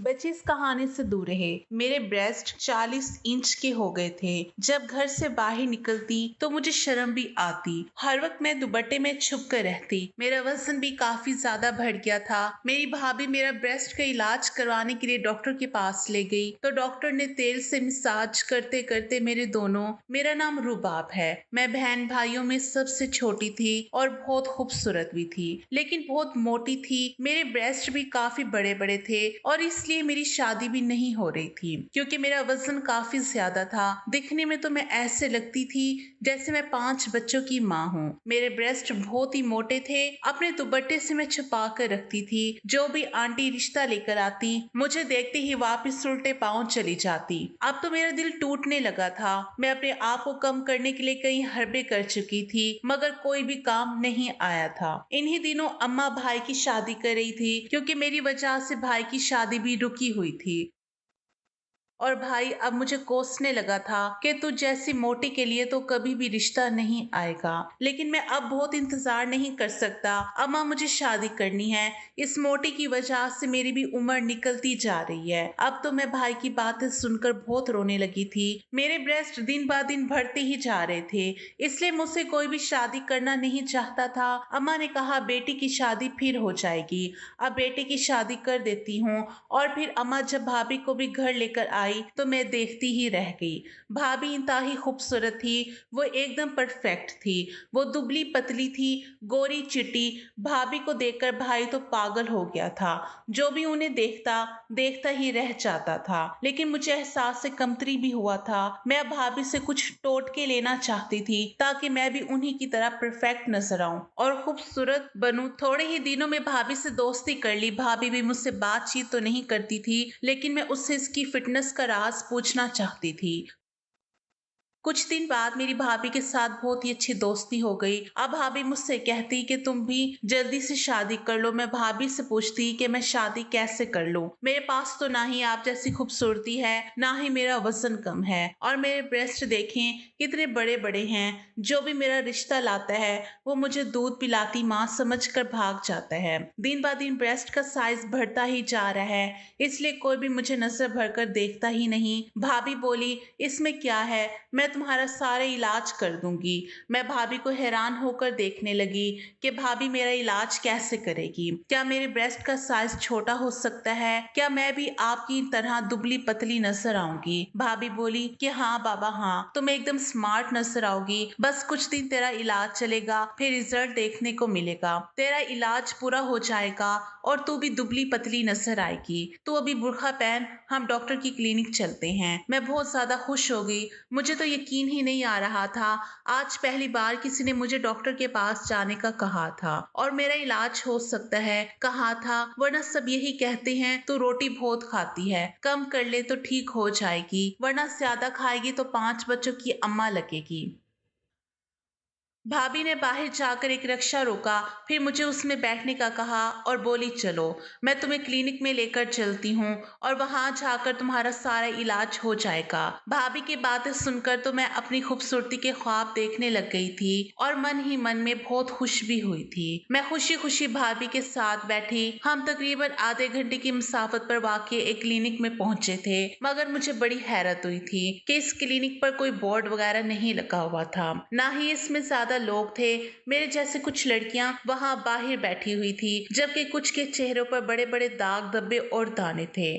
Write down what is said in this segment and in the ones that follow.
बच्चे इस कहानी से दूर रहे। मेरे ब्रेस्ट 40 इंच के हो गए थे। जब घर से बाहर निकलती तो मुझे शर्म भी आती। हर वक्त मैं दुपट्टे में छुप कर रहती। मेरा वजन भी काफी ज्यादा बढ़ गया था। मेरी भाभी मेरा ब्रेस्ट का इलाज करवाने के लिए डॉक्टर के पास ले गई तो डॉक्टर ने तेल से मसाज करते करते मेरा नाम रुबाब है। मैं बहन भाइयों में सबसे छोटी थी और बहुत खूबसूरत भी थी, लेकिन बहुत मोटी थी। मेरे ब्रेस्ट भी काफी बड़े बड़े थे और इसलिए मेरी शादी भी नहीं हो रही थी क्योंकि मेरा वजन काफी ज्यादा था। दिखने में तो मैं ऐसे लगती थी जैसे मैं 5 बच्चों की माँ हूँ। मेरे ब्रेस्ट बहुत ही मोटे थे। अपने दुपट्टे से मैं छुपा कर रखती थी। जो भी आंटी रिश्ता लेकर आती मुझे देखते ही वापस उल्टे पांव चली जाती। अब तो मेरा दिल टूटने लगा था। मैं अपने आप को कम करने के लिए कई हरबे कर चुकी थी मगर कोई भी काम नहीं आया था। इन्हीं दिनों अम्मा भाई की शादी कर रही थी क्योंकि मेरी वजह से भाई की शादी भी रुकी हुई थी और भाई अब मुझे कोसने लगा था कि तू जैसी मोटी के लिए तो कभी भी रिश्ता नहीं आएगा। लेकिन मैं अब बहुत इंतजार नहीं कर सकता। अम्मा मुझे शादी करनी है। इस मोटी की वजह से मेरी भी उम्र निकलती जा रही है। अब तो मैं भाई की बातें सुनकर बहुत रोने लगी थी। मेरे ब्रेस्ट दिन ब दिन बढ़ते ही जा रहे थे, इसलिए मुझसे कोई भी शादी करना नहीं चाहता था। अम्मा ने कहा बेटी की शादी फिर हो जाएगी, अब बेटे की शादी कर देती हूँ। और फिर अम्मा जब भाभी को भी घर लेकर आई तो मैं देखती ही रह गई। भाभी इंतहाई खूबसूरत थी। वो एकदम परफेक्ट थी। वो दुबली पतली थी, गोरी चिट्टी। भाभी को देखकर भाई तो पागल हो गया था। जो भी उन्हें देखता देखता ही रह जाता था। लेकिन मुझे एहसास से कमतरी भी हुआ था। मैं अब भाभी से कुछ टोटके लेना चाहती थी ताकि मैं भी उन्हीं की तरह परफेक्ट नजर आऊं और खूबसूरत बनूं। थोड़े ही दिनों में भाभी से दोस्ती कर ली। भाभी भी मुझसे बातचीत तो नहीं करती थी, लेकिन मैं उससे इसकी फिटनेस का राज पूछना चाहती थी। कुछ दिन बाद मेरी भाभी के साथ बहुत ही अच्छी दोस्ती हो गई। अब भाभी मुझसे कहती कि तुम भी जल्दी से शादी कर लो। मैं भाभी से पूछती कि मैं शादी कैसे कर लूं। मेरे पास तो ना ही आप जैसी खूबसूरती है, ना ही मेरा वजन कम है, और मेरे ब्रेस्ट देखें कितने बड़े बड़े हैं। जो भी मेरा रिश्ता लाता है वो मुझे दूध पिलाती माँ समझकर भाग जाता है। दिन ब दिन ब्रेस्ट का साइज बढ़ता ही जा रहा है, इसलिए कोई भी मुझे नजर भरकर देखता ही नहीं। भाभी बोली इसमें क्या है, मैं तुम्हारा सारा इलाज कर दूंगी। मैं भाभी को हैरान होकर देखने लगी कि भाभी मेरा इलाज कैसे करेगी। क्या मेरे ब्रेस्ट का साइज छोटा हो सकता है? क्या मैं भी आपकी तरह दुबली पतली नजर आऊंगी? भाभी बोली कि हाँ बाबा हाँ, तुम एकदम स्मार्ट नजर आओगी। बस कुछ दिन तेरा इलाज चलेगा, फिर रिजल्ट देखने को मिलेगा। तेरा इलाज पूरा हो जाएगा और तू भी दुबली पतली नजर आएगी। तू अभी बुर्खा पहन, हम डॉक्टर की क्लिनिक चलते हैं। मैं बहुत ज्यादा खुश हो गई। मुझे तो यकीन ही नहीं आ रहा था। आज पहली बार किसी ने मुझे डॉक्टर के पास जाने का कहा था और मेरा इलाज हो सकता है कहा था। वरना सब यही कहते हैं तू रोटी बहुत खाती है, कम कर ले तो ठीक हो जाएगी, वरना ज्यादा खाएगी तो 5 बच्चों की अम्मा लगेगी। भाभी ने बाहर जाकर एक रिक्शा रोका, फिर मुझे उसमें बैठने का कहा और बोली चलो, मैं तुम्हें क्लिनिक में लेकर चलती हूँ और वहां जाकर तुम्हारा सारा इलाज हो जाएगा। भाभी की बातें सुनकर तो मैं अपनी खूबसूरती के ख्वाब देखने लग गई थी और मन ही मन में बहुत खुश भी हुई थी। मैं खुशी खुशी भाभी के साथ बैठी। हम तकरीबन आधे घंटे की मुसाफत पर वाक़ एक क्लिनिक में पहुंचे थे, मगर मुझे बड़ी हैरत हुई थी कि इस क्लिनिक पर कोई बोर्ड वगैरह नहीं लगा हुआ था, ना ही इसमें ज्यादा लोग थे। मेरे जैसे कुछ लड़कियां वहां बाहर बैठी हुई थी, जबकि कुछ के चेहरों पर बड़े बड़े दाग धब्बे और दाने थे।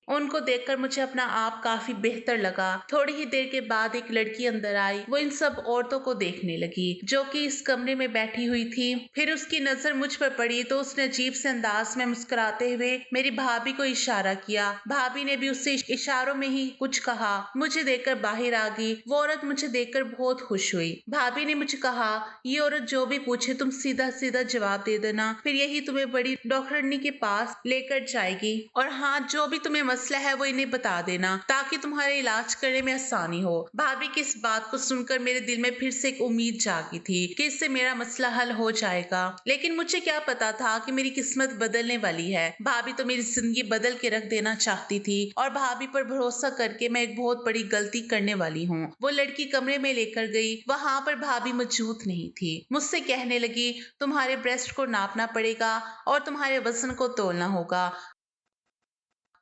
उनको देखकर मुझे अपना आप काफी बेहतर लगा। थोड़ी ही देर के बाद एक लड़की अंदर आई। वो इन सब औरतों को देखने लगी जो कि इस कमरे में बैठी हुई थी। फिर उसकी नजर मुझ पर पड़ी तो उसने अजीब से अंदाज में मुस्कुराते हुए मेरी भाभी को इशारा किया। भाभी ने भी उससे इशारों में ही कुछ कहा। मुझे देखकर बाहर आ गई। वो औरत मुझे देखकर बहुत खुश हुई। भाभी ने मुझे कहा ये औरत जो भी पूछे तुम सीधा सीधा जवाब दे देना, फिर यही तुम्हें बड़ी डॉक्टरनी के पास लेकर जाएगी। और हाँ, जो भी तुम्हें मसला है वो इन्हें बता देना ताकि तुम्हारे इलाज करने में आसानी हो। भाभी की इस बात को सुनकर मेरे दिल में फिर से एक उम्मीद जागी थी कि इससे मेरा मसला हल हो जाएगा। लेकिन मुझे क्या पता था कि मेरी किस्मत बदलने वाली है। भाभी तो मेरी जिंदगी बदल के रख देना चाहती थी और भाभी पर भरोसा करके मैं एक बहुत बड़ी गलती करने वाली हूँ। वो लड़की कमरे में लेकर गई। वहां पर भाभी मौजूद नहीं थी। मुझसे कहने लगी तुम्हारे ब्रेस्ट को नापना पड़ेगा और तुम्हारे वजन को तोलना होगा।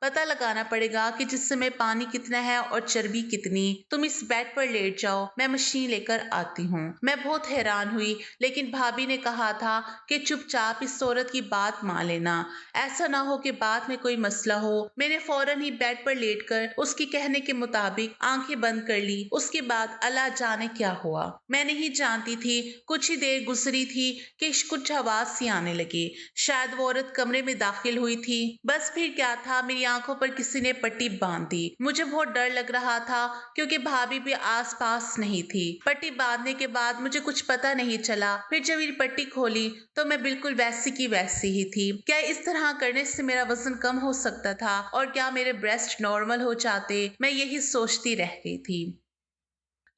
पता लगाना पड़ेगा कि जिससे में पानी कितना है और चर्बी कितनी। तुम इस बेड पर लेट जाओ, मैं मशीन लेकर आती हूँ। मैं बहुत हैरान हुई, लेकिन भाभी ने कहा था कि चुपचाप इस औरत की बात मान लेना, ऐसा ना हो कि बाद में कोई मसला हो। मैंने फौरन ही बेड पर लेटकर उसकी कहने के मुताबिक आंखें बंद कर ली। उसके बाद अल्लाह जाने क्या हुआ, मैं नहीं जानती थी। कुछ ही देर गुजरी थी कि कुछ आवाज सी आने लगी। शायद वो औरत कमरे में दाखिल हुई थी। बस फिर क्या था, मेरी आंखों पर किसी ने पट्टी बांध दी। मुझे बहुत डर लग रहा था क्योंकि भाभी भी आस पास नहीं थी। पट्टी बांधने के बाद मुझे कुछ पता नहीं चला। फिर जब मेरी पट्टी खोली तो मैं बिल्कुल वैसी की वैसी ही थी। क्या इस तरह करने से मेरा वजन कम हो सकता था और क्या मेरे ब्रेस्ट नॉर्मल हो जाते? मैं यही सोचती रह गई थी,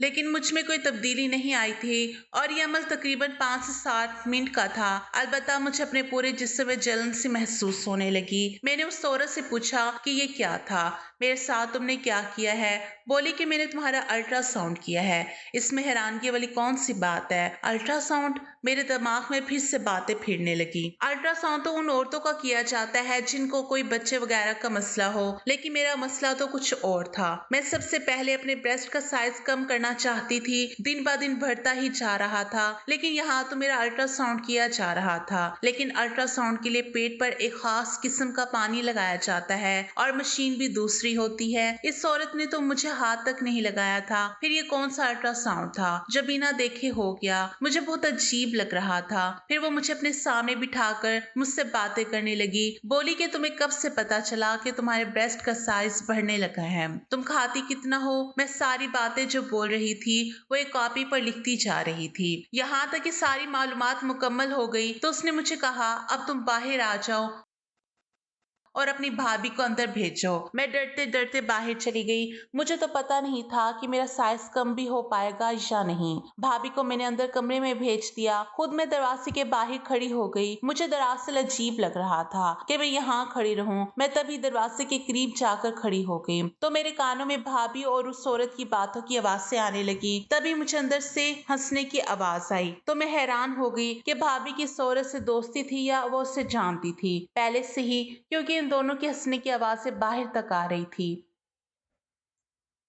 लेकिन मुझ में कोई तब्दीली नहीं आई थी और ये अमल तकरीबन 5 से 7 मिनट का था। अलबत्ता मुझे अपने पूरे जिस्म में जलन सी महसूस होने लगी। मैंने उस औरत से पूछा कि ये क्या था, मेरे साथ तुमने क्या किया है? बोली कि मैंने तुम्हारा अल्ट्रासाउंड किया है। इसमें हैरानगी वाली कौन सी बात है? अल्ट्रासाउंड? मेरे दिमाग में फिर से बातें फिरने लगी। अल्ट्रासाउंड तो उन औरतों का किया जाता है जिनको कोई बच्चे वगैरह का मसला हो, लेकिन मेरा मसला तो कुछ और था। मैं सबसे पहले अपने ब्रेस्ट का साइज कम करना चाहती थी। दिन ब दिन बढ़ता ही जा रहा था, लेकिन यहाँ तो मेरा अल्ट्रासाउंड किया जा रहा था। लेकिन अल्ट्रासाउंड के लिए पेट पर एक खास किस्म का पानी लगाया जाता है और मशीन भी दूसरी होती है। इस औरत ने तो मुझे हाथ तक नहीं लगाया था। फिर ये कौन सा अल्ट्रासाउंड था जो बिना देखे हो गया? मुझे बहुत अजीब लग रहा था। फिर वो मुझे अपने सामने बिठाकर मुझसे बातें करने लगी। बोली कि तुम्हें कब से पता चला कि तुम्हारे ब्रेस्ट का साइज बढ़ने लगा है? तुम खाती कितना हो? मैं सारी बातें जो बोल रही थी वो एक कॉपी पर लिखती जा रही थी। यहाँ तक कि सारी मालूमात मुकम्मल हो गई तो उसने मुझे कहा, अब तुम बाहर आ जाओ और अपनी भाभी को अंदर भेजो। मैं डरते डरते बाहर चली गई। मुझे तो पता नहीं था कि मेरा साइज कम भी हो पाएगा या नहीं। भाभी को मैंने अंदर कमरे में भेज दिया। खुद मैं दरवाजे के बाहर खड़ी हो गई। मुझे दरअसल अजीब लग रहा था कि मैं यहाँ खड़ी रहूं। मैं तभी दरवाजे के करीब जाकर खड़ी हो गई तो मेरे कानों में भाभी और उस औरत की बातों की आवाजें आने लगी। तभी मुझे अंदर से हंसने की आवाज आई तो मैं हैरान हो गई कि भाभी की इस औरत से दोस्ती थी या वो उसे जानती थी पहले से ही, क्योंकि इन दोनों की हंसने की आवाजें बाहर तक आ रही थी।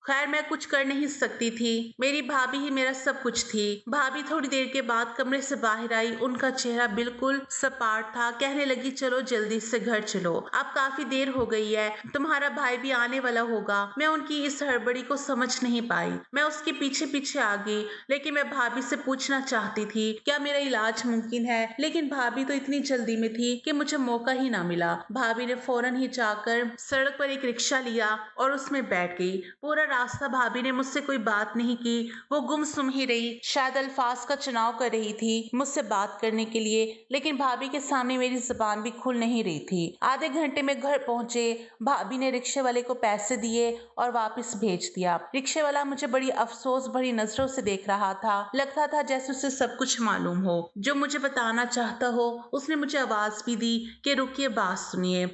खैर मैं कुछ कर नहीं सकती थी। मेरी भाभी ही मेरा सब कुछ थी। भाभी थोड़ी देर के बाद कमरे से बाहर आई। उनका चेहरा बिल्कुल सपाट था। कहने लगी, चलो जल्दी से घर चलो, अब काफी देर हो गई है, तुम्हारा भाई भी आने वाला होगा। मैं उनकी इस हड़बड़ी को समझ नहीं पाई। मैं उसके पीछे पीछे आ गई, लेकिन मैं भाभी से पूछना चाहती थी क्या मेरा इलाज मुमकिन है, लेकिन भाभी तो इतनी जल्दी में थी कि मुझे मौका ही ना मिला। भाभी ने फौरन ही जाकर सड़क पर एक रिक्शा लिया और उसमें बैठ गई। पूरा रास्ता भाभी ने मुझसे कोई बात नहीं की। वो गुमसुम ही रही, शायद अल्फाज का चुनाव कर रही थी मुझसे बात करने के लिए, लेकिन भाभी के सामने मेरी जुबान भी खुल नहीं रही थी। आधे घंटे में घर पहुंचे। भाभी ने रिक्शे वाले को पैसे दिए और वापस भेज दिया। रिक्शे वाला मुझे बड़ी अफसोस भरी नजरों से देख रहा था। लगता था जैसे उसे सब कुछ मालूम हो, जो मुझे बताना चाहता हो। उसने मुझे आवाज भी दी कि रुकिए, बात सुनिए।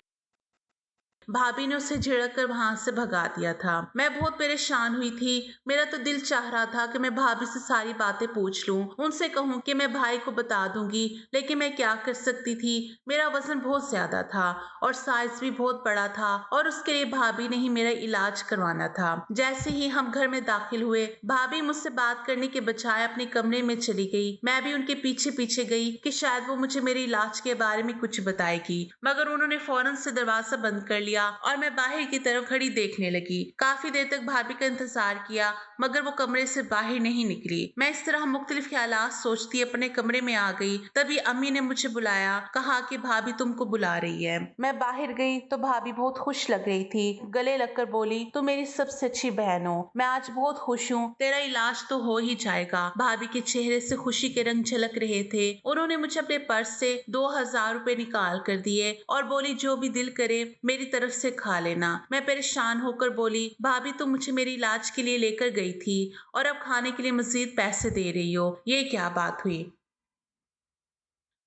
भाभी ने उसे झिड़क कर वहां से भगा दिया था। मैं बहुत परेशान हुई थी। मेरा तो दिल चाह रहा था कि मैं भाभी से सारी बातें पूछ लूं, उनसे कहूं कि मैं भाई को बता दूंगी, लेकिन मैं क्या कर सकती थी? मेरा वजन बहुत ज्यादा था और साइज भी बहुत बड़ा था और उसके लिए भाभी ने ही मेरा इलाज करवाना था। जैसे ही हम घर में दाखिल हुए, भाभी मुझसे बात करने के बजाय अपने कमरे में चली गई। मैं भी उनके पीछे पीछे गई कि शायद वो मुझे मेरे इलाज के बारे में कुछ बताएगी, मगर उन्होंने फौरन से दरवाजा बंद कर लिया और मैं बाहर की तरफ खड़ी देखने लगी। काफी देर तक भाभी का इंतजार किया, मगर वो कमरे से बाहर नहीं निकली। मैं इस तरह मुख्तलिफ ख्यालात सोचती अपने कमरे में आ गई। तभी अम्मी ने मुझे बुलाया, कहा कि भाभी तुमको बुला रही है। मैं बाहर गई तो भाभी बहुत खुश लग रही थी। गले लगकर बोली, तू मेरी सबसे अच्छी बहन हो, मैं आज बहुत खुश हूँ, तेरा इलाज तो हो ही जाएगा। भाभी के चेहरे से खुशी के रंग झलक रहे थे। उन्होंने मुझे अपने पर्स से 2000 रुपए निकाल कर दिए और बोली, जो भी दिल करे मेरी तरफ से खा लेना। मैं परेशान होकर बोली, भाभी तुम मुझे मेरे इलाज के लिए लेकर गई थी और अब खाने के लिए मजीद पैसे दे रही हो, ये क्या बात हुई?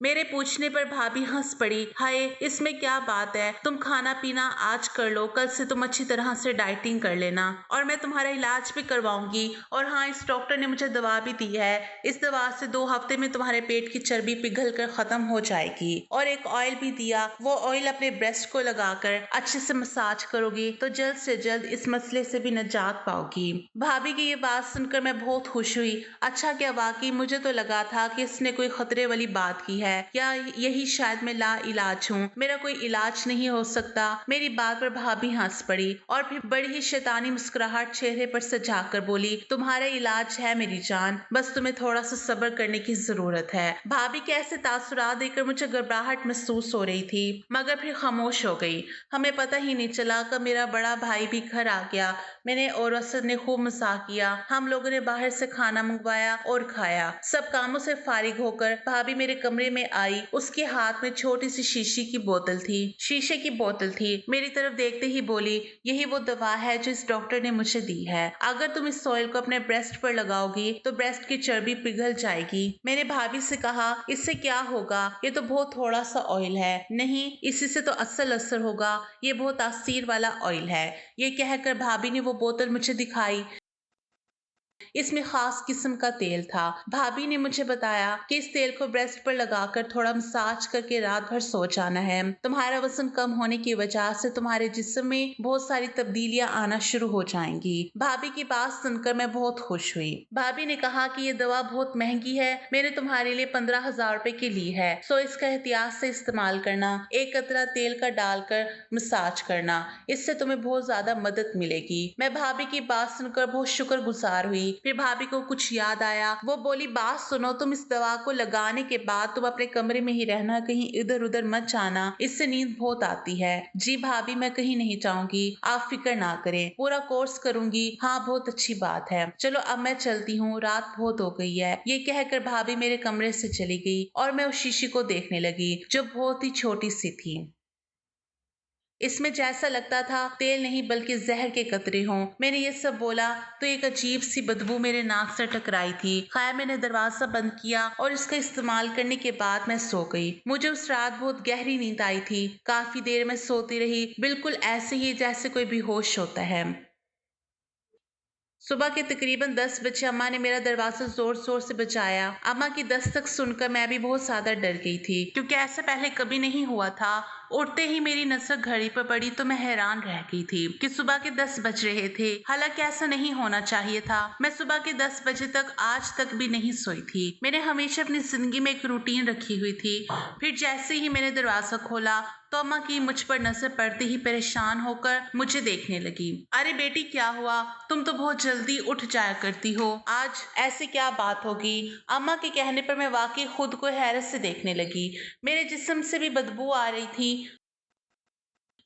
मेरे पूछने पर भाभी हंस पड़ी। हाय, इसमें क्या बात है, तुम खाना पीना आज कर लो, कल से तुम अच्छी तरह से डाइटिंग कर लेना और मैं तुम्हारा इलाज भी करवाऊंगी। और हाँ, इस डॉक्टर ने मुझे दवा भी दी है, इस दवा से 2 हफ्ते में तुम्हारे पेट की चर्बी पिघल कर खत्म हो जाएगी। और एक ऑयल भी दिया, वो ऑयल अपने ब्रेस्ट को लगाकर अच्छे से मसाज करोगी तो जल्द से जल्द इस मसले से भी निजात पाओगी। भाभी की ये बात सुनकर मैं बहुत खुश हुई। अच्छा, क्या वाकई मुझे तो लगा था कि इसने कोई खतरे वाली बात की है, या यही शायद मैं ला इलाज हूँ, मेरा कोई इलाज नहीं हो सकता। मेरी बात पर भाभी हंस पड़ी और फिर बड़ी ही शैतानी मुस्कुराहट चेहरे पर सजा कर बोली, तुम्हारा इलाज है मेरी जान, बस तुम्हें थोड़ा सा सब्र करने की जरूरत है। भाभी के ऐसे तासुरात देकर मुझे घबराहट महसूस हो रही थी, मगर फिर खामोश हो गई। हमें पता ही नहीं चला कब मेरा बड़ा भाई भी घर आ गया। मैंने और असद ने खूब मजाक किया, हम लोगों ने बाहर से खाना मंगवाया और खाया। सब कामों से फारिग होकर भाभी मेरे कमरे में आई। उसके हाथ में छोटी सी शीशे की बोतल थी। मेरी तरफ देखते ही बोली, यही वो दवा है जो इस डॉक्टर ने मुझे दी है। अगर तुम इस ऑयल को अपने ब्रेस्ट पर लगाओगी तो ब्रेस्ट की चर्बी पिघल जाएगी। मैंने भाभी से कहा, इससे क्या होगा, ये तो बहुत थोड़ा सा ऑयल है। नहीं, इसी से तो असल असर होगा, ये बहुत तासीर वाला ऑयल है। ये कहकर भाभी ने वो बोतल मुझे दिखाई। इसमें खास किस्म का तेल था। भाभी ने मुझे बताया कि इस तेल को ब्रेस्ट पर लगाकर थोड़ा मसाज करके रात भर सो जाना है। तुम्हारा वजन कम होने की वजह से तुम्हारे जिस्म में बहुत सारी तब्दीलियां आना शुरू हो जाएंगी। भाभी की बात सुनकर मैं बहुत खुश हुई। भाभी ने कहा कि ये दवा बहुत महंगी है, मैंने तुम्हारे लिए 15,000 रुपए की ली है, सो इसका एहतियात से इस्तेमाल करना। एक कतरा तेल का डालकर मसाज करना, इससे तुम्हें बहुत ज्यादा मदद मिलेगी। मैं भाभी की बात सुनकर बहुत शुक्रगुजार हुई। फिर भाभी को कुछ याद आया। वो बोली, बात सुनो, तुम इस दवा को लगाने के बाद तुम अपने कमरे में ही रहना, कहीं इधर उधर मत जाना, इससे नींद बहुत आती है। जी भाभी, मैं कहीं नहीं जाऊंगी, आप फिक्र ना करें, पूरा कोर्स करूंगी। हाँ, बहुत अच्छी बात है, चलो अब मैं चलती हूँ, रात बहुत हो गई है। ये कहकर भाभी मेरे कमरे से चली गई और मैं उस शीशी को देखने लगी जो बहुत ही छोटी सी थी। इसमें जैसा लगता था तेल नहीं बल्कि जहर के कतरे हों। मैंने ये सब बोला तो एक अजीब सी बदबू मेरे नाक से टकराई थी। खैर, मैंने दरवाजा बंद किया और इसका इस्तेमाल करने के बाद मैं सो गई। मुझे उस रात बहुत गहरी नींद आई थी। काफी देर में सोती रही, बिल्कुल ऐसे ही जैसे कोई बेहोश होता है। सुबह के तकरीबन 10 बजे अम्मा ने मेरा दरवाजा जोर जोर से बजाया। अम्मा की दस्तक सुनकर मैं भी बहुत ज्यादा डर गई थी, क्योंकि ऐसा पहले कभी नहीं हुआ था। उठते ही मेरी नजर घड़ी पर पड़ी तो मैं हैरान रह गई थी कि सुबह के 10 बज रहे थे। हालांकि ऐसा नहीं होना चाहिए था। मैं सुबह के 10 बजे तक आज तक भी नहीं सोई थी। मैंने हमेशा अपनी जिंदगी में एक रूटीन रखी हुई थी। फिर जैसे ही मैंने दरवाजा खोला तो अम्मा की मुझ पर नजर पड़ते ही परेशान होकर मुझे देखने लगी। अरे बेटी, क्या हुआ, तुम तो बहुत जल्दी उठ जाया करती हो, आज ऐसे क्या बात होगी। अम्मा के कहने पर मैं वाकई खुद को हैरत से देखने लगी। मेरे जिस्म से भी बदबू आ रही थी।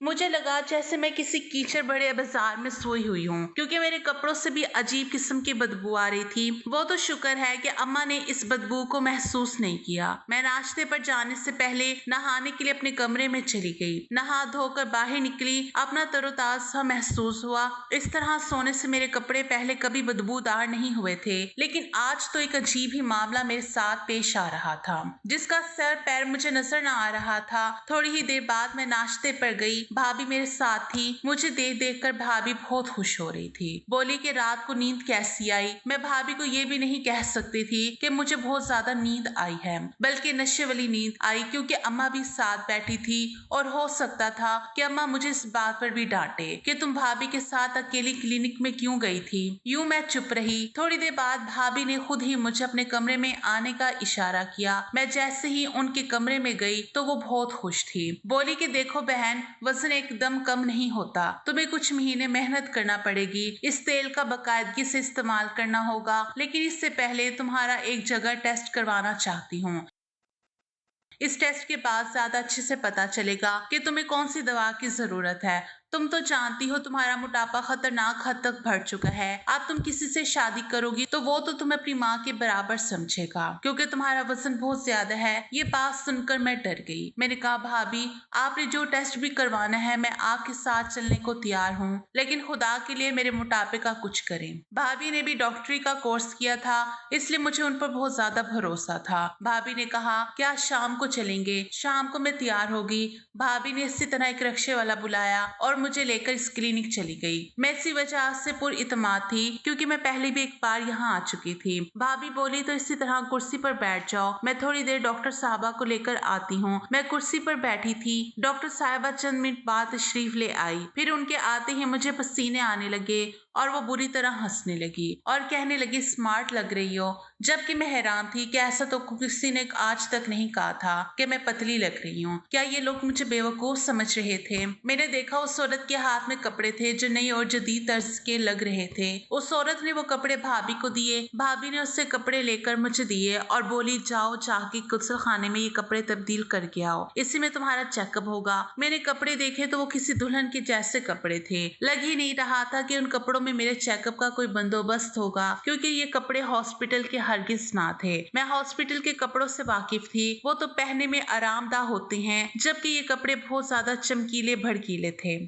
मुझे लगा जैसे मैं किसी कीचड़ भरे बाजार में सोई हुई हूँ, क्योंकि मेरे कपड़ों से भी अजीब किस्म की बदबू आ रही थी। वो तो शुक्र है कि अम्मा ने इस बदबू को महसूस नहीं किया। मैं नाश्ते पर जाने से पहले नहाने के लिए अपने कमरे में चली गई। नहा धोकर बाहर निकली, अपना तरोताजा महसूस हुआ। इस तरह सोने से मेरे कपड़े पहले कभी बदबूदार नहीं हुए थे, लेकिन आज तो एक अजीब ही मामला मेरे साथ पेश आ रहा था, जिसका सर पैर मुझे नजर न आ रहा था। थोड़ी ही देर बाद मैं नाश्ते पर गई। भाभी मेरे साथ थी। मुझे देख देख कर भाभी बहुत खुश हो रही थी। बोली कि रात को नींद कैसी आई। मैं भाभी को ये भी नहीं कह सकती थी कि मुझे बहुत ज्यादा नींद आई है, बल्कि नशे वाली नींद आई, क्योंकि अम्मा भी साथ बैठी थी और हो सकता था कि अम्मा मुझे इस बात पर भी डांटे कि तुम भाभी के साथ अकेली क्लिनिक में क्यों गई थी। यूं मैं चुप रही। थोड़ी देर बाद भाभी ने खुद ही मुझे अपने कमरे में आने का इशारा किया। मैं जैसे ही उनके कमरे में गई तो वो बहुत खुश थी। बोली कि देखो बहन, वजन एकदम कम नहीं होता, तुम्हें कुछ महीने मेहनत करना पड़ेगी। इस तेल का बाकायदगी से इस्तेमाल करना होगा, लेकिन इससे पहले तुम्हारा एक जगह टेस्ट करवाना चाहती हूँ। इस टेस्ट के बाद ज्यादा अच्छे से पता चलेगा कि तुम्हें कौन सी दवा की जरूरत है। तुम तो जानती हो तुम्हारा मोटापा खतरनाक हद तक बढ़ चुका है। अब तुम किसी से शादी करोगी तो वो तो तुम्हें अपनी माँ के बराबर समझेगा, क्योंकि तुम्हारा वजन बहुत ज्यादा है। ये बात सुनकर मैं डर गई। मैंने कहा, भाभी आपने जो टेस्ट भी करवाना है मैं आपके साथ चलने को तैयार हूँ, लेकिन खुदा के लिए मेरे मोटापे का कुछ करें। भाभी ने भी डॉक्टरी का कोर्स किया था, इसलिए मुझे उन पर बहुत ज्यादा भरोसा था। भाभी ने कहा, क्या शाम को चलेंगे? शाम को मैं तैयार होगी। भाभी ने इसी तरह एक रिक्शे वाला बुलाया और मुझे लेकर इस क्लिनिक चली गई। मैं इसी वजह से पूरी इत्मीनान थी, क्योंकि मैं पहले भी एक बार यहाँ आ चुकी थी। भाभी बोली, तो इसी तरह कुर्सी पर बैठ जाओ, मैं थोड़ी देर डॉक्टर साहबा को लेकर आती हूँ। मैं कुर्सी पर बैठी थी। डॉक्टर साहबा चंद मिनट बाद तशरीफ ले आई। फिर उनके आते ही मुझे पसीने आने लगे और वो बुरी तरह हंसने लगी और कहने लगी, स्मार्ट लग रही हो। जबकि मैं हैरान थी कि ऐसा तो किसी ने आज तक नहीं कहा था कि मैं पतली लग रही हूँ। क्या ये लोग मुझे बेवकूफ समझ रहे थे? मैंने देखा उस औरत के हाथ में कपड़े थे जो नई और जदीद तर्ज के लग रहे थे। उस औरत ने वो कपड़े भाभी को दिए। भाभी ने उससे कपड़े लेकर मुझे दिए और बोली, जाओ जाके गुस्ल खाने में ये कपड़े तब्दील करके आओ, इसी में तुम्हारा चेकअप होगा। मैंने कपड़े देखे तो वो किसी दुल्हन के जैसे कपड़े थे। लग ही नहीं रहा था कि उन कपड़ों में मेरे चेकअप का कोई बंदोबस्त होगा, क्योंकि ये कपड़े हॉस्पिटल के हरगिज ना थे। मैं हॉस्पिटल के कपड़ों से वाकिफ थी। वो तो पहनने में आरामदायक होते हैं, जबकि ये कपड़े बहुत ज्यादा चमकीले भड़कीले थे।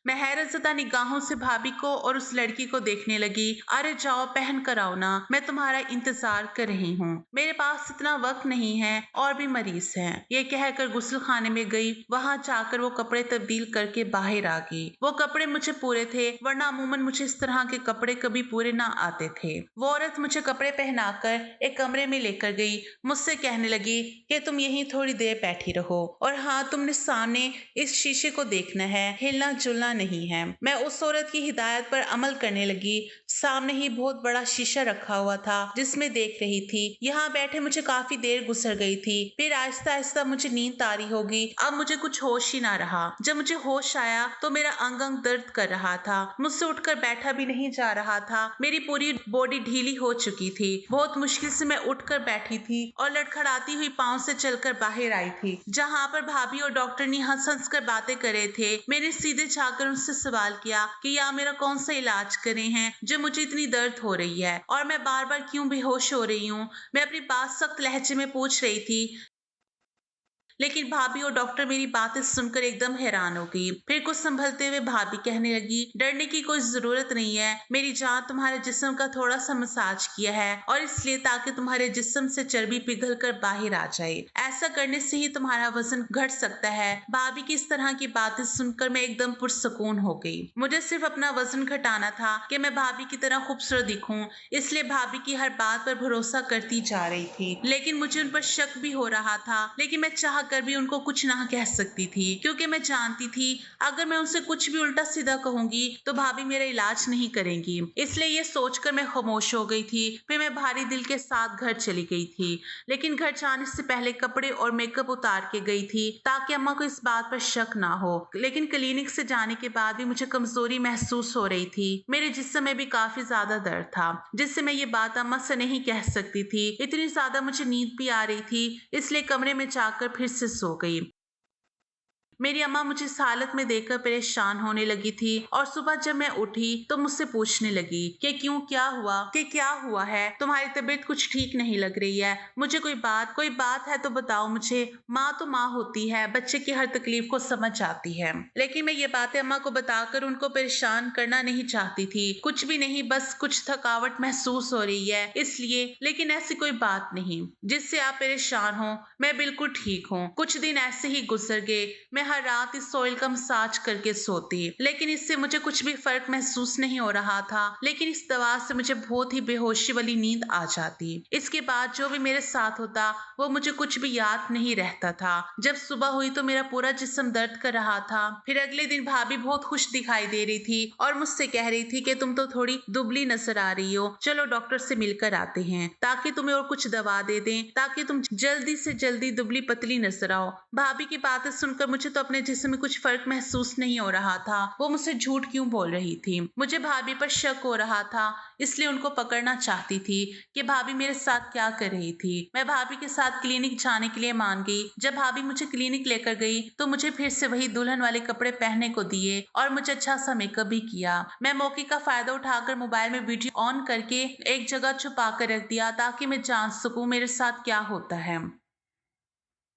मैं हैरत ज़दा निगाहों से भाभी को और उस लड़की को देखने लगी। अरे जाओ पहन कर आओ ना, मैं तुम्हारा इंतजार कर रही हूँ। मेरे पास इतना वक्त नहीं है, और भी मरीज हैं। ये कहकर गुस्ल खाने में गई। वहां जाकर वो कपड़े तब्दील करके बाहर आ गई। वो कपड़े मुझे पूरे थे, वरना अमूमन मुझे इस तरह के कपड़े कभी पूरे ना आते थे। वो औरत मुझे कपड़े पहनाकर एक कमरे में लेकर गई। मुझसे कहने लगी कि तुम यहीं थोड़ी देर बैठी रहो, और हाँ, तुमने सामने इस शीशे को देखना है, हिलना जुलना नहीं है। मैं उस औरत की हिदायत पर अमल करने लगी। सामने ही बहुत बड़ा शीशा रखा हुआ था जिसमें देख रही थी। यहाँ बैठे मुझे काफी देर गुजर गई थी। फिर आहिस्ता आहिस्ता मुझे नींद तारी हो गई। अब मुझे कुछ होश ही ना रहा। जब मुझे होश आया तो मेरा अंग अंग दर्द कर रहा था। मुझसे उठकर बैठा भी नहीं जा रहा था। मेरी पूरी बॉडी ढीली हो चुकी थी। बहुत मुश्किल से मैं उठकर बैठी थी और लड़खड़ाती हुई पांव से चलकर बाहर आई थी। जहाँ पर भाभी और डॉक्टर ने हंस हंस कर बातें कर रहे थे, मैंने सीधे जाकर उनसे सवाल किया कि या मेरा कौन सा इलाज करे हैं जो मुझे इतनी दर्द हो रही है, और मैं बार बार क्यों बेहोश हो रही हूँ। मैं अपनी बात सख्त लहजे में पूछ रही थी, लेकिन भाभी और डॉक्टर मेरी बातें सुनकर एकदम हैरान हो गई। फिर कुछ संभलते हुए भाभी कहने लगी, डरने की कोई जरूरत नहीं है मेरी जान, तुम्हारे जिस्म का थोड़ा सा मसाज किया है, और इसलिए ताकि तुम्हारे जिस्म से चर्बी पिघल कर बाहर आ जाए। ऐसा करने से ही तुम्हारा वजन घट सकता है। भाभी की इस तरह की बातें सुनकर मैं एकदम पुरसकून हो गई। मुझे सिर्फ अपना वजन घटाना था कि मैं भाभी की तरह खूबसूरत दिखूं, इसलिए भाभी की हर बात पर भरोसा करती जा रही थी। लेकिन मुझे उन पर शक भी हो रहा था, लेकिन मैं चाह कर भी उनको कुछ ना कह सकती थी, क्योंकि मैं जानती थी अगर मैं उनसे कुछ भी उल्टा सीधा कहूंगी तो भाभी मेरा इलाज नहीं करेंगी। इसलिए ये सोचकर मैं खामोश हो गई थी। फिर मैं भारी दिल के साथ घर चली गई थी, लेकिन घर जाने से पहले कपड़े और मेकअप उतार के गई थी ताकि अम्मा को इस बात पर शक ना हो। लेकिन क्लिनिक से जाने के बाद भी मुझे कमजोरी महसूस हो रही थी। मेरे जिस्म में भी काफी ज्यादा दर्द था, जिससे मैं ये बात अम्मा से नहीं कह सकती थी। इतनी ज्यादा मुझे नींद भी आ रही थी, इसलिए कमरे में जाकर फिर से सो गई। मेरी अम्मा मुझे इस हालत में देखकर परेशान होने लगी थी, और सुबह जब मैं उठी तो मुझसे पूछने लगी कि क्यों, क्या हुआ है, तुम्हारी तबीयत कुछ ठीक नहीं लग रही है। मुझे कोई बात है तो बताओ मुझे। माँ तो माँ होती है, बच्चे की हर तकलीफ को समझ जाती है। लेकिन मैं ये बातें अम्मा को बताकर उनको परेशान करना नहीं चाहती थी। कुछ भी नहीं, बस कुछ थकावट महसूस हो रही है इसलिए। लेकिन ऐसी कोई बात नहीं जिससे आप परेशान हो, मैं बिल्कुल ठीक हूँ। कुछ दिन ऐसे ही गुजर गए। मैं हर रात इस ऑयल का मसाज करके सोती, लेकिन इससे मुझे कुछ भी फर्क महसूस नहीं हो रहा था। लेकिन इस दवा से मुझे बहुत ही बेहोशी वाली नींद आ जाती। इसके बाद जो भी मेरे साथ होता वो मुझे कुछ भी याद नहीं रहता था। जब सुबह हुई तो मेरा पूरा जिस्म दर्द कर रहा था। फिर अगले दिन भाभी बहुत खुश दिखाई दे रही थी और मुझसे कह रही थी कि तुम तो थोड़ी दुबली नजर आ रही हो, चलो डॉक्टर से मिलकर आते हैं ताकि तुम्हें और कुछ दवा दे दें ताकि तुम जल्दी से जल्दी दुबली पतली नजर आओ। भाभी की बातें सुनकर मुझे तो अपने जिस्म में कुछ फर्क महसूस नहीं हो रहा था। वो मुझसे झूठ क्यों बोल रही थी? मुझे भाभी पर शक हो रहा था, इसलिए उनको पकड़ना चाहती थी कि भाभी मेरे साथ क्या कर रही थी। मैं भाभी के साथ क्लिनिक जाने के लिए मान गई। जब भाभी मुझे क्लिनिक लेकर गई तो मुझे फिर से वही दुल्हन वाले कपड़े पहनने को दिए और मुझे अच्छा सा मेकअप भी किया। मैं मौके का फायदा उठाकर मोबाइल में वीडियो ऑन करके एक जगह छुपा कर रख दिया ताकि मैं जान सकूं मेरे साथ क्या होता है,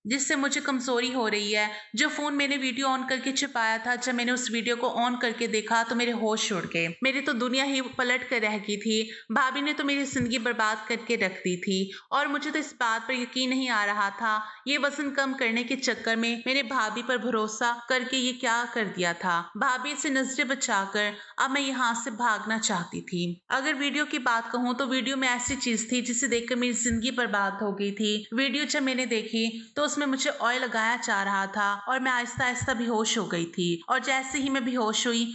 जिससे मुझे कमजोरी हो रही है। जो फोन मैंने वीडियो ऑन करके छिपाया था, जब मैंने उस वीडियो को ऑन करके देखा तो मेरे होश उड़ गए। मेरी तो दुनिया ही पलट कर रह गई थी। भाभी ने तो मेरी जिंदगी बर्बाद करके रख दी थी और मुझे तो इस बात पर यकीन नहीं आ रहा था ये वजन कम करने के चक्कर में मैंने भाभी पर भरोसा करके ये क्या कर दिया था। भाभी से नजरें बचाकर अब मैं यहाँ से भागना चाहती थी। अगर वीडियो की बात कहूँ तो वीडियो में ऐसी चीज थी जिसे देखकर मेरी जिंदगी बर्बाद हो गई थी। वीडियो जब मैंने देखी तो उसमें मुझे ऑयल लगाया जा रहा था और मैं आहिस्ता आहिस्ता बेहोश हो गई थी। और जैसे ही मैं बेहोश हुई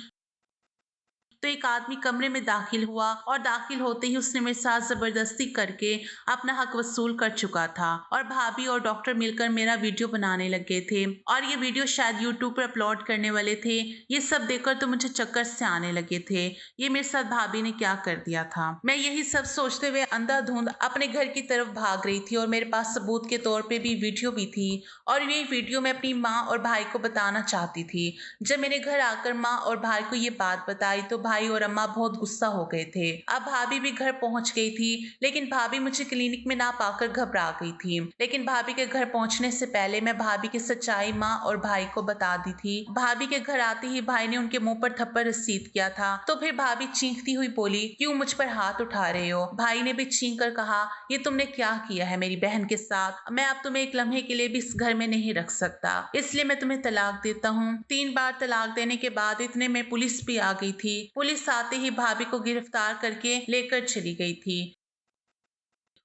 तो एक आदमी कमरे में दाखिल हुआ और दाखिल होते ही उसने मेरे साथ जबरदस्ती करके अपना हक वसूल कर चुका था और भाभी और डॉक्टर मिलकर मेरा वीडियो बनाने लगे थे और ये वीडियो शायद यूट्यूब पर अपलोड करने वाले थे। ये सब देखकर तो मुझे चक्कर से आने लगे थे। ये मेरे साथ भाभी ने क्या कर दिया था। मैं यही सब सोचते हुए अंधाधुंध अपने घर की तरफ भाग रही थी और मेरे पास सबूत के तौर पे भी वीडियो भी थी और ये वीडियो मैं अपनी माँ और भाई को बताना चाहती थी। जब मैंने घर आकर माँ और भाई को ये बात बताई तो भाई और अम्मा बहुत गुस्सा हो गए थे। अब भाभी भी घर पहुंच गई थी, लेकिन भाभी मुझे क्लिनिक में ना पाकर घबरा गई थी। लेकिन भाभी के घर पहुंचने से पहले मैं भाभी की सच्चाई माँ और भाई को बता दी थी। भाभी के घर आते ही भाई ने उनके मुंह पर थप्पड़ रसीद किया था। तो फिर भाभी चीखती हुई बोली, क्यों मुझ पर हाथ उठा रहे हो? भाई ने भी चीख कर कहा, ये तुमने क्या किया है मेरी बहन के साथ? मैं अब तुम्हें एक लम्हे के लिए भी इस घर में नहीं रख सकता, इसलिए मैं तुम्हें तलाक देता हूँ। 3 बार तलाक देने के बाद इतने में पुलिस भी आ गई थी। पुलिस आते ही भाभी को गिरफ्तार करके लेकर चली गई थी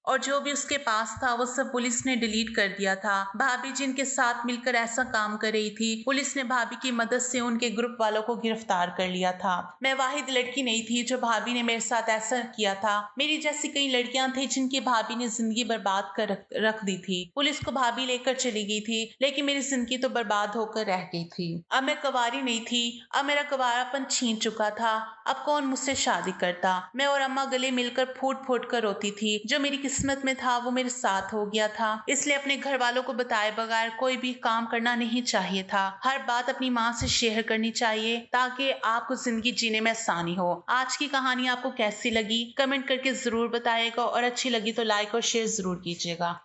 और जो भी उसके पास था वो सब पुलिस ने डिलीट कर दिया था। भाभी जिनके साथ मिलकर ऐसा काम कर रही थी, पुलिस ने भाभी की मदद से उनके ग्रुप वालों को गिरफ्तार कर लिया था। मैं वाहिद लड़की नहीं थी जो भाभी ने मेरे साथ ऐसा किया था। मेरी जैसी कई लड़कियां थी जिनकी भाभी ने जिंदगी बर्बाद कर रख दी थी। पुलिस को भाभी लेकर चली गई थी, लेकिन मेरी जिंदगी तो बर्बाद होकर रह गई थी। अब मैं कुंवारी नहीं थी, अब मेरा कुंवारापन छीन चुका था। अब कौन मुझसे शादी करता? मैं और अम्मा गले मिलकर फूट फूट कर रोती थी। जो मेरी किस्मत में था वो मेरे साथ हो गया था, इसलिए अपने घर वालों को बताए बगैर कोई भी काम करना नहीं चाहिए था। हर बात अपनी माँ से शेयर करनी चाहिए ताकि आपको जिंदगी जीने में आसानी हो। आज की कहानी आपको कैसी लगी कमेंट करके जरूर बताइएगा और अच्छी लगी तो लाइक और शेयर जरूर कीजिएगा।